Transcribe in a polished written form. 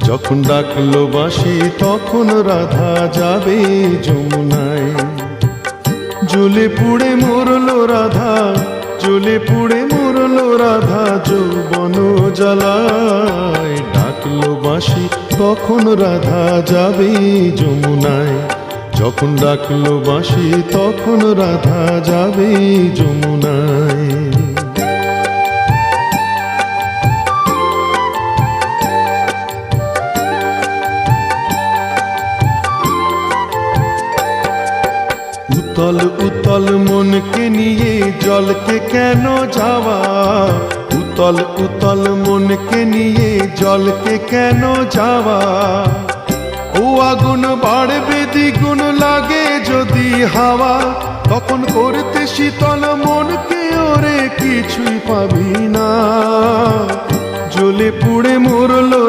যখন ডাকলো বাঁশি তখন রাধা যাবে যমুনায়। জ্বলে পুড়ে মরলো রাধা, জ্বলে পুড়ে মরলো রাধা যৌবন জ্বালায়। ডাকলো বাঁশি তখন রাধা যাবে যমুনায়। যখন ডাকলো বাঁশি তখন রাধা যাবে যমুনায়। উতল উতল মনকে নিয়ে জলকে কেন যাওয়া, উতল উতল মনকে নিয়ে জলকে কেন যাওয়া। ও আগুন বাড়বে দ্বিগুণ লাগে যদি হাওয়া, তখন করতে শীতল মনকে ওরে কিছুই পাবি না। জ্বলে পুড়ে মরলো